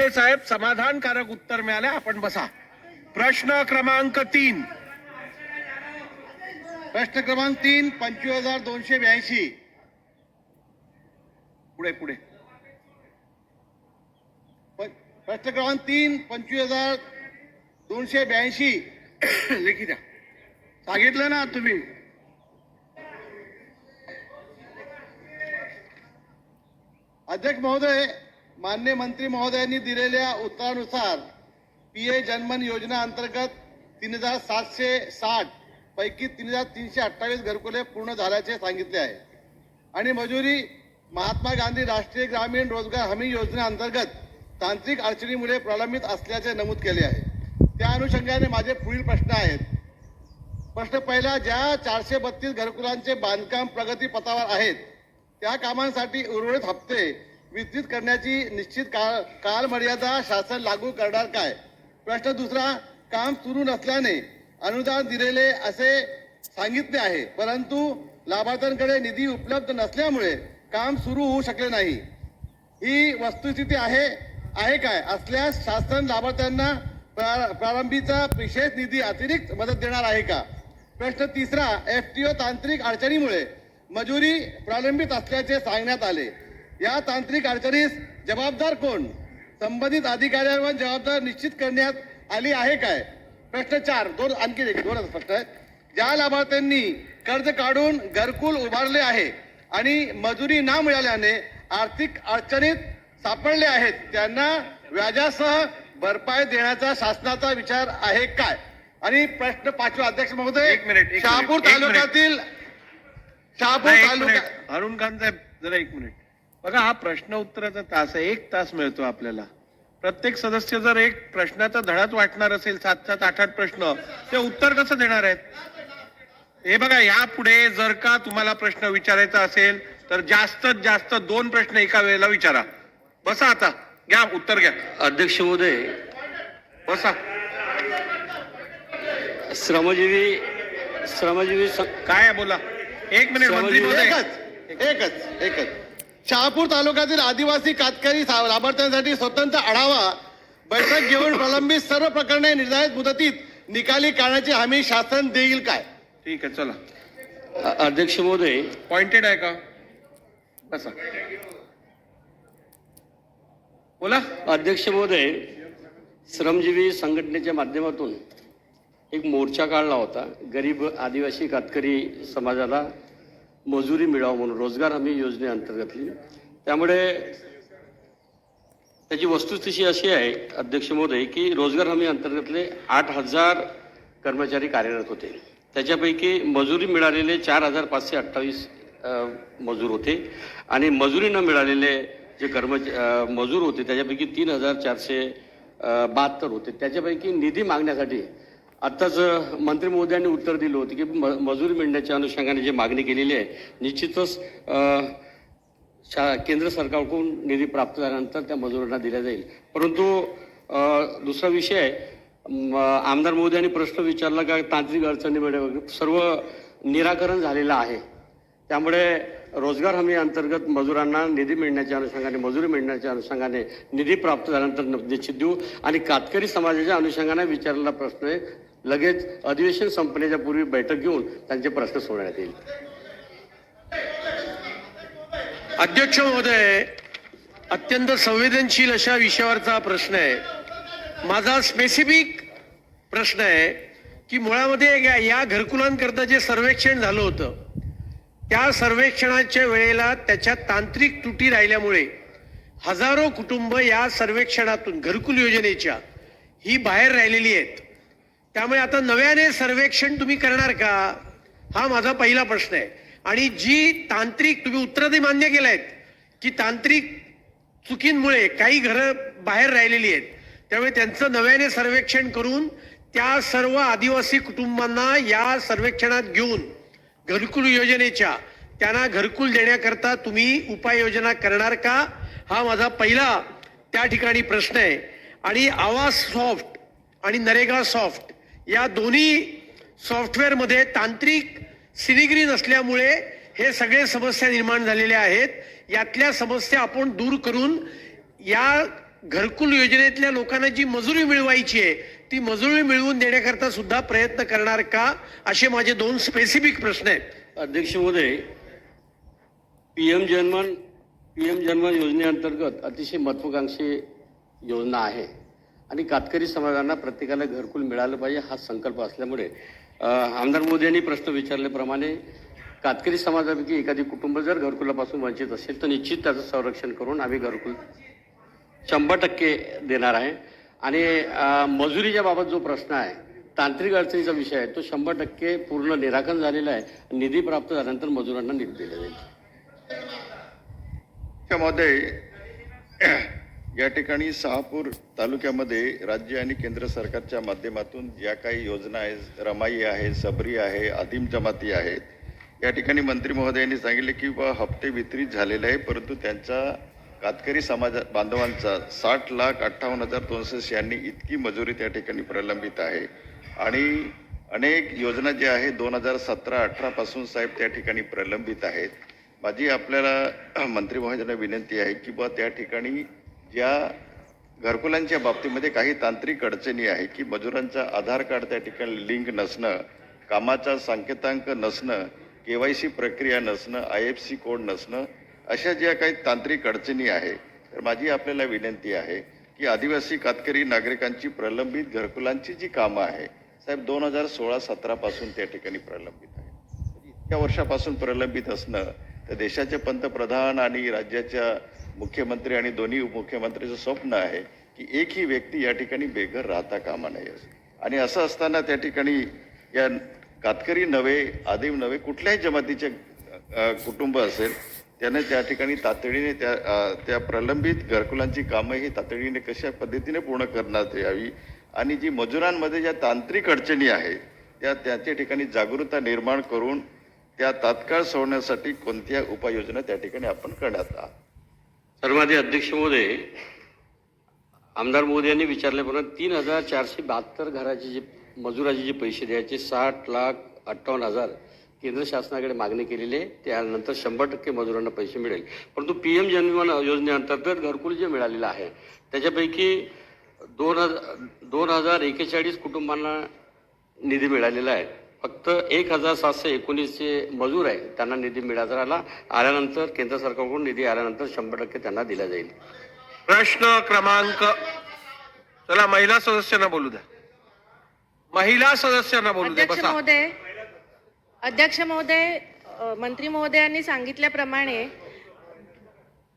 मोहोदे साहेब, समाधानकारक उत्तर मिळाले, आपण बसा. प्रश्न क्रमांक 3. प्रश्न क्रमांक 3, 25,282. पुढे पुढे. प्रश्न क्रमांक 3, 25,282. लेखी द्या. सांगितलं ना तुम्ही. अध्यक्ष महोदय, माननीय मंत्री महोदयांनी दिलेल्या उत्तरानुसार पीए जनमन योजना अंतर्गत 3,760 पैकी 3,328 घरकुले पूर्ण झाल्याचे सांगितले आहे आणि मजुरी महात्मा गांधी राष्ट्रीय ग्रामीण रोजगार हमी योजना अंतर्गत तांत्रिक अडचणीमुळे प्रलंबित असल्याचे नमूद केले आहे. त्या अनुषंगाने माझे पुढील प्रश्न आहेत. प्रश्न पहिला, ज्या 432 घरकुलांचे बांधकाम प्रगतीपथावर आहेत त्या कामांसाठी उर्वरित हप्ते वितरित करण्याची निश्चित कालमर्यादा शासन लागू करणार काय? प्रश्न दुसरा, काम सुरू नसल्याने अनुदान दिलेले असे सांगितले आहे, परंतु लाभार्थ्यांकडे निधी उपलब्ध नसल्यामुळे काम सुरू होऊ शकले नाही. ही वस्तुस्थिती आहे काय? असल्यास शासन लाभार्थ्यांना प्रारंभीचा विशेष निधी अतिरिक्त मदत देणार आहे का? प्रश्न तिसरा, एफटीओ तांत्रिक अडचणीमुळे मजुरी प्रलंबित असल्याचे सांगण्यात आले. या तांत्रिक अडचणीस जबाबदार कोण? संबंधित अधिकाऱ्यांवर जबाबदार निश्चित करण्यात आली आहे काय? प्रश्न 4, आणखी दोन प्रश्न आहेत. ज्या लाभार्थ्यांनी कर्ज काढून घरकुल उभारले आहे आणि मजुरी न मिळाल्याने आर्थिक अडचणीत सापडले आहेत, त्यांना व्याजासह भरपाई देण्याचा शासनाचा विचार आहे काय? आणि प्रश्न 5, अध्यक्ष महोदय, शहापूर तालुक्यातील अरुण खान साहेब, जरा 1 मिनिट बघा. हा प्रश्न उत्तराचा तास आहे, 1 तास मिळतो आपल्याला. प्रत्येक सदस्य जर एक प्रश्नाचा धडाच वाटणार असेल, 7-7, 8-8 प्रश्न, ते उत्तर कसं देणार आहेत? हे बघा, यापुढे जर का तुम्हाला प्रश्न विचारायचा असेल तर जास्तीत जास्त 2 प्रश्न एका वेळेला विचारा. बसा, आता घ्या, उत्तर घ्या. अध्यक्ष महोदय, बसा. श्रमजीवी काय बोला? 1 मिनिट मंत्री महोदय. एकच. शहापूर तालुक्यातील आदिवासी कातकरी लाभार्थ्यांसाठी स्वतंत्र आढावा बैठक घेऊन प्रलंबित सर्व प्रकरणे निर्धारित मुदतीत निकाली काढण्याची हमी शासन देईल काय? ठीक आहे, चला. अध्यक्ष महोदय, पॉइंटेड आहे का? बसा, बोला. अध्यक्ष महोदय, श्रमजीवी संघटनेच्या माध्यमातून एक मोर्चा काढला होता. गरीब आदिवासी कातकरी समाजाला मजुरी मिळावं म्हणून रोजगार हमी योजनेअंतर्गतली. त्यामुळे त्याची वस्तुस्थिती अशी आहे अध्यक्ष महोदय की रोजगार हमी अंतर्गतले 8,000 कर्मचारी कार्यरत होते. त्याच्यापैकी मजुरी मिळालेले 4,528 मजूर होते आणि मजुरी न मिळालेले जे मजूर होते त्याच्यापैकी 3,472 होते. त्याच्यापैकी निधी मागण्यासाठी आत्ताच मंत्री महोदयांनी उत्तर दिलं होतं की मजुरी मिळण्याच्या अनुषंगाने जी मागणी केलेली आहे, निश्चितच केंद्र सरकारकडून निधी प्राप्त झाल्यानंतर त्या मजुरांना दिल्या जाईल. परंतु दुसरा विषय आहे, आमदार महोदयांनी प्रश्न विचारला का तांत्रिक अडचणीमुळे वगैरे सर्व निराकरण झालेलं आहे. त्यामुळे रोजगार हमी अंतर्गत मजुरांना निधी मिळण्याच्या अनुषंगाने, मजुरी मिळण्याच्या अनुषंगाने निधी प्राप्त झाल्यानंतर निश्चित देऊ. आणि कातकरी समाजाच्या अनुषंगाने विचारलेला प्रश्न आहे, लगेच अधिवेशन संपण्याच्या पूर्वी बैठक घेऊन त्यांचे प्रश्न सोडवण्यात येईल. अध्यक्ष महोदय, अत्यंत संवेदनशील अशा विषयावरचा प्रश्न आहे. माझा स्पेसिफिक प्रश्न आहे की मुळामध्ये या घरकुलांकरता जे सर्वेक्षण झालं होतं त्या सर्वेक्षणाच्या वेळेला त्याच्यात तांत्रिक त्रुटी राहिल्यामुळे हजारो कुटुंब या सर्वेक्षणातून घरकुल योजनेच्या ही बाहेर राहिलेली आहेत. त्यामुळे आता नव्याने सर्वेक्षण तुम्ही करणार का, हा माझा पहिला प्रश्न आहे. आणि जी तांत्रिक, तुम्ही उत्तरही मान्य केलं आहेत की तांत्रिक चुकींमुळे काही घरं बाहेर राहिलेली आहेत, त्यामुळे त्यांचं नव्याने सर्वेक्षण करून त्या सर्व आदिवासी कुटुंबांना या सर्वेक्षणात घेऊन घरकुल योजनेच्या त्यांना घरकुल देण्याकरता तुम्ही उपाययोजना करणार का, हा माझा पहिला त्या ठिकाणी प्रश्न आहे. आणि आवाज सॉफ्ट आणि नरेगा सॉफ्ट या दोन्ही सॉफ्टवेअरमध्ये तांत्रिक सिलिग्री नसल्यामुळे हे सगळे समस्या निर्माण झालेल्या आहेत. यातल्या समस्या आपण दूर करून या घरकुल योजनेतल्या लोकांना जी मजुरी मिळवायची आहे ती मजुरी मिळवून देण्याकरता सुद्धा प्रयत्न करणार का, असे माझे 2 स्पेसिफिक प्रश्न आहेत. अध्यक्ष महोदय, पीएम जनमन योजनेअंतर्गत अतिशय महत्वाकांक्षी योजना आहे आणि कातकरी समाजाला प्रत्येकाला घरकुल मिळालं पाहिजे हा संकल्प असल्यामुळे आमदार मोदी यांनी प्रश्न विचारल्याप्रमाणे कातकरी समाजापैकी एखादी कुटुंब जर घरकुलापासून वंचित असेल तर निश्चित त्याचं संरक्षण करून आम्ही घरकुल 100% देणार आहे. आणि मजुरीच्या बाबत जो प्रश्न आहे, तांत्रिक अडचणीचा विषय आहे, तो 100% पूर्ण निराकरण झालेला आहे. निधी प्राप्त झाल्यानंतर मजुरांना निधी दिला जाईल. महोदय, या ठिकाणी शहापूर तालुक्यामध्ये राज्य आणि केंद्र सरकारच्या माध्यमातून ज्या काही योजना आहेत, रमाई आहे, सबरी आहे, आदिम जमाती आहेत, या ठिकाणी मंत्री महोदयांनी सांगितले की हप्ते वितरित झालेले आहे, परंतु त्यांचा कातकरी समाज बांधवांचा 60,58,296 इतकी मजुरी त्या ठिकाणी प्रलंबित आहे. आणि अनेक योजना ज्या आहेत 2017-18 पासून साहेब त्या ठिकाणी प्रलंबित आहेत. माझी आपल्याला मंत्री महोदयांना विनंती आहे की त्या ठिकाणी ज्या घरकुलांच्या बाबतीमध्ये काही तांत्रिक अडचणी आहे की मजुरांचा आधार कार्ड त्या ठिकाणी लिंक नसणं, कामाचा संकेतांक नसणं, KYC प्रक्रिया नसणं, IFC कोड नसणं, अशा ज्या काही तांत्रिक अडचणी आहे, तर माझी आपल्याला विनंती आहे की आदिवासी कातकरी नागरिकांची प्रलंबित घरकुलांची जी कामं आहे साहेब 2016-17 पासून त्या ठिकाणी प्रलंबित आहे. इतक्या वर्षापासून प्रलंबित असणं तर देशाचे पंतप्रधान आणि राज्याच्या मुख्यमंत्री आणि दोन्ही उपमुख्यमंत्र्यांचं स्वप्न आहे की एकही व्यक्ती या ठिकाणी बेघर राहता कामा नये. आणि असं असताना त्या ठिकाणी या कातकरी नव्हे, आदिम नव्हे, कुठल्याही जमातीचे कुटुंब असेल त्याने त्या ठिकाणी तातडीने त्या प्रलंबित घरकुलांची कामं ही तातडीने कशा पद्धतीने पूर्ण करण्यात यावी आणि जी मजुरांमध्ये ज्या तांत्रिक अडचणी आहेत त्याच्या ठिकाणी जागरूकता निर्माण करून त्या तात्काळ सोडण्यासाठी कोणत्या उपाययोजना त्या ठिकाणी आपण करण्यात आहात. सर्वाधिक अध्यक्ष महोदय, आमदार मोदी यांनी विचारल्याप्रमाणे 3,472 घराचे जे मजुराचे जे पैसे द्यायचे 60,58,000 केंद्र शासनाकडे मागणी केलेली आहे. त्यानंतर 100% मजुरांना पैसे मिळेल. परंतु PM जनमन योजनेअंतर्गत घरकुल जे मिळालेलं आहे त्याच्यापैकी 2,041 कुटुंबांना निधी मिळालेला आहे. फक्त 1,719 जे मजूर आहे त्यांना निधी मिळाला. आल्यानंतर केंद्र सरकारकडून निधी आल्यानंतर 100% त्यांना दिला जाईल. प्रश्न क्रमांक, चला महिला सदस्यांना बोलू द्या. महिला सदस्यांना बोलू द्या. अध्यक्ष बसा. महोदय, अध्यक्ष महोदय, मंत्री महोदयांनी सांगितल्याप्रमाणे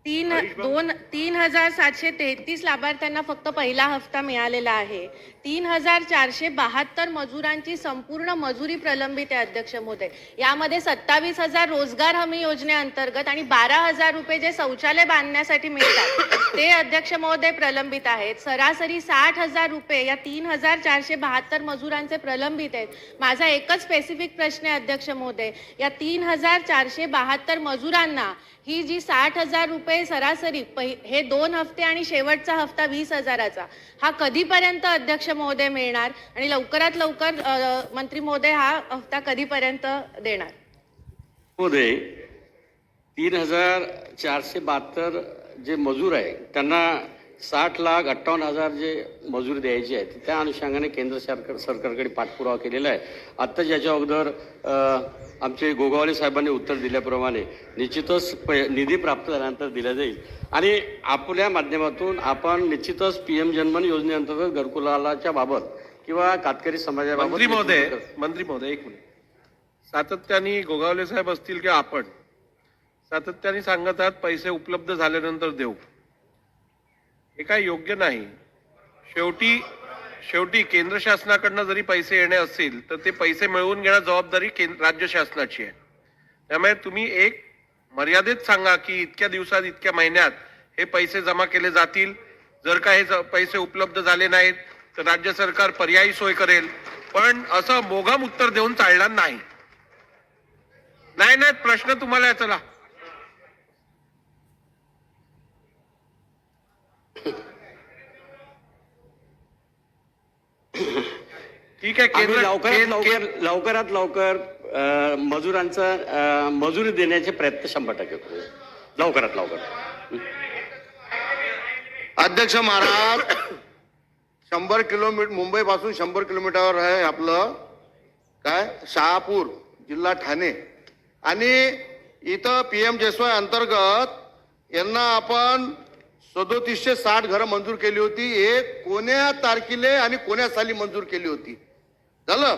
3,733 लाभार्थ्यांना फक्त पहिला हप्ता मिळालेला आहे. 3,472 मजुरांची संपूर्ण मजुरी प्रलंबित आहे. अध्यक्ष महोदय, यामध्ये 27,000 रोजगार हमी योजनेअंतर्गत आणि 12,000 रुपये जे शौचालय बांधण्यासाठी मिळतात ते अध्यक्ष महोदय प्रलंबित आहेत. सरासरी 60,000 रुपये या 3,472 मजुरांचे प्रलंबित आहेत. माझा एकच स्पेसिफिक प्रश्न आहे अध्यक्ष महोदय, या 3,472 मजुरांना ही जी 60,000 रुपये सरासरी हे 2 हफ्ते आणि शेवटचा हप्ता 20,000चा हा कधीपर्यंत अध्यक्ष महोदय मिळणार आणि लवकरात लवकर मंत्री महोदय हा हप्ता कधीपर्यंत देणार? महोदय, 3,472 जे मजूर आहे त्यांना 60,58,000 जे मजुरी द्यायची आहे त्या अनुषंगाने केंद्र सरकारकडे पाठपुरावा केलेला आहे. आत्ता ज्याच्या अगोदर आमचे गोगावले साहेबांनी उत्तर दिल्याप्रमाणे निश्चितच निधी प्राप्त झाल्यानंतर दिला जाईल. आणि आपल्या माध्यमातून आपण निश्चितच PM जनमन योजनेअंतर्गत घरकुलाच्या बाबत किंवा कातकरी समाजाबाबत मंत्री महोदय एक मिनिट. सातत्याने गोगावले साहेब असतील किंवा आपण सातत्याने सांगत आहात पैसे उपलब्ध झाल्यानंतर देऊ. हे काय योग्य नाही. शेवटी केंद्र शासनाकडनं जरी पैसे येणे असतील तर ते पैसे मिळवून घेण्याची जबाबदारी राज्य शासनाची आहे. त्यामुळे तुम्ही एक मर्यादेत सांगा की इतक्या दिवसात, इतक्या महिन्यात हे पैसे जमा केले जातील. जर का हे पैसे उपलब्ध झाले नाहीत तर राज्य सरकार पर्यायी सोय करेल. पण असं मोघम उत्तर देऊन चालणार नाही. नाही प्रश्न तुम्हाला आहे. चला ठीक आहे. लवकरात लवकर मजुरांचा मजुरी देण्याचे प्रयत्न 100% करू. लवकरात लवकर. अध्यक्ष महाराज, 100 किलोमीटर मुंबईपासून 100 किलोमीटरवर आहे आपलं काय शहापूर जिल्हा ठाणे, आणि इथं PM JSY अंतर्गत यांना आपण 3760 घरं मंजूर केली होती. हे कोण्या तारखेला आणि कोण्या साली मंजूर केली होती झालं.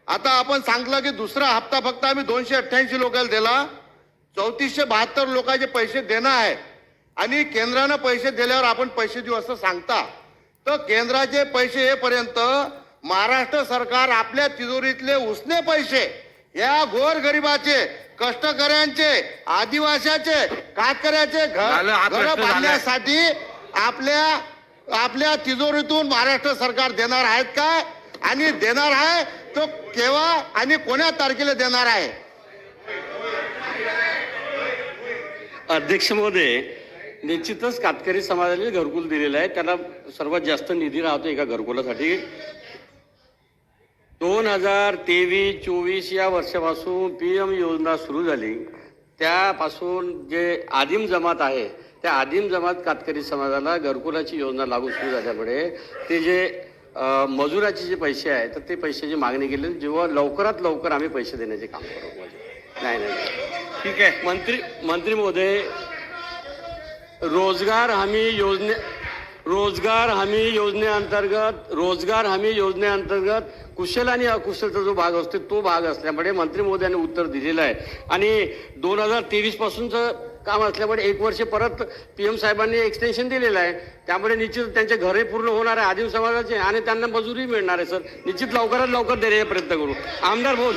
आता आपण सांगितलं की दुसरा हप्ता फक्त आम्ही 288 लोकांना दिला, 3472 लोकांचे पैसे देणार आहे, आणि केंद्रानं पैसे दिल्यावर आपण पैसे देऊ असं सांगता. तर केंद्राचे पैसे येईपर्यंत महाराष्ट्र सरकार आपल्या तिजोरीतले उसने पैसे या गोरगरिबाचे, कष्टकऱ्यांचे, आदिवासीचे, कातकऱ्याचे झालं, हा घर प्रश्न झालाय. बांधण्यासाठी आपल्या तिजोरीतून महाराष्ट्र सरकार देणार आहेत का, आणि देणार आहे तो केव्हा आणि कोण्या तारखेला देणार आहे? अध्यक्ष महोदय, निश्चितच कातकरी समाजाने घरकुल दिलेलं आहे. त्याला सर्वात जास्त निधी राहतो एका घरकुलासाठी. 2023-24 या वर्षापासून PM योजना सुरू झाली, त्यापासून जे आदिम जमात आहे त्या आदिम जमात कातकरी समाजाला घरकुलाची योजना लागू सुरू झाल्यामुळे ते जे मजुराचे जे पैसे आहेत तर ते पैशाची मागणी केली, जेव्हा लवकरात लवकर आम्ही पैसे देण्याचे काम करू. नाही ठीक आहे. मंत्री महोदय, रोजगार हमी योजनेअंतर्गत कुशल आणि अकुशलचा जो भाग असतो तो भाग असल्यामुळे मंत्री महोदयांनी उत्तर दिलेलं आहे, आणि 2023 पासूनचं काम असल्यामुळे 1 वर्ष परत PM साहेबांनी एक्सटेन्शन दिलेलं आहे. त्यामुळे निश्चित त्यांचे घरे पूर्ण होणार आहे आदिम समाजाचे, आणि त्यांना मजुरी मिळणार आहे. सर, निश्चित लवकरात लवकर देण्याचा प्रयत्न करू. आमदार बोल.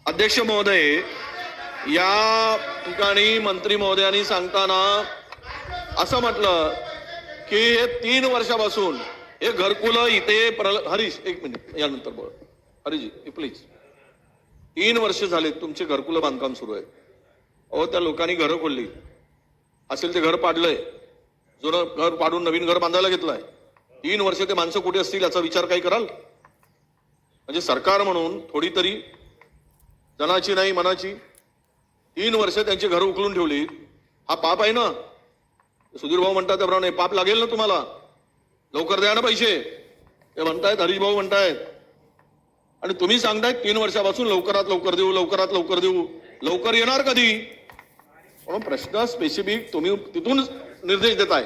अध्यक्ष महोदय, या ठिकाणी मंत्री महोदयांनी सांगताना असं म्हटलं की हे 3 वर्षापासून हे घरकुल इथे हरीश, 1 मिनिट, यानंतर बोल. हरीशजी प्लीज. 3 वर्ष झाले तुमचे घरकुल बांधकाम सुरू आहे. अहो, त्या लोकांनी घरं खोलली असेल, ते घर पाडलंय, जुनं घर पाडून नवीन घर बांधायला घेतलंय. 3 वर्ष ते माणसं कुठे असतील याचा विचार काही कराल? म्हणजे सरकार म्हणून थोडी तरी जनाची नाही मनाची. 3 वर्ष त्यांची घरं उकलून ठेवली. हा पाप आहे ना? सुधीर भाऊ म्हणतात त्याप्रमाणे पाप लागेल ना तुम्हाला. लवकर द्या ना पैसे, ते म्हणतायत, हरीश भाऊ म्हणतायत, आणि तुम्ही सांगतायत 3 वर्षापासून लवकरात लवकर देऊ, लवकरात लवकर देऊ. लवकर येणार कधी? म्हणून प्रश्न स्पेसिफिक तुम्ही तिथून निर्देश देताय.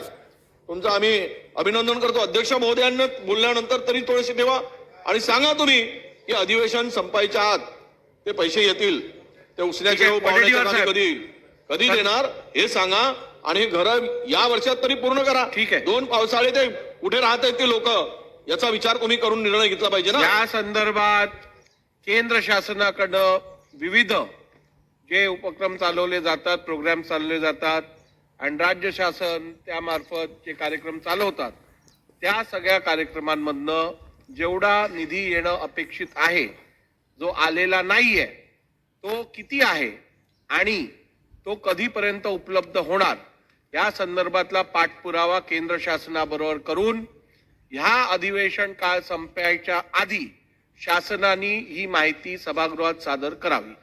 तुमचं आम्ही अभिनंदन करतो. अध्यक्ष महोदयांना बोलल्यानंतर तरी थोडेसे ठेवा आणि सांगा तुम्ही की अधिवेशन संपायच्या आत ते पैसे येतील. ते उसण्याचे कधी देणार हे सांगा, आणि घर या वर्षात तरी पूर्ण करा. ठीक आहे. 2 पावसाळे ते कुठे राहत आहेत ते लोक, याचा विचार तुम्ही करून निर्णय घेतला पाहिजे ना. या संदर्भात केंद्र शासनाकडं विविध जे उपक्रम चालवले जातात, प्रोग्राम चालवले जातात, आणि राज्य शासन त्यामार्फत जे कार्यक्रम चालवतात, त्या सगळ्या कार्यक्रमांमधनं जेवढा निधी येणं अपेक्षित आहे, जो आलेला नाहीये, तो किती आहे आणि तो कधीपर्यंत उपलब्ध होणार, या संदर्भातला पाठपुरावा केंद्र शासनाबरोबर करून ह्या अधिवेशन काळ संपायच्या आधी शासनाने ही माहिती सभागृहात सादर करावी.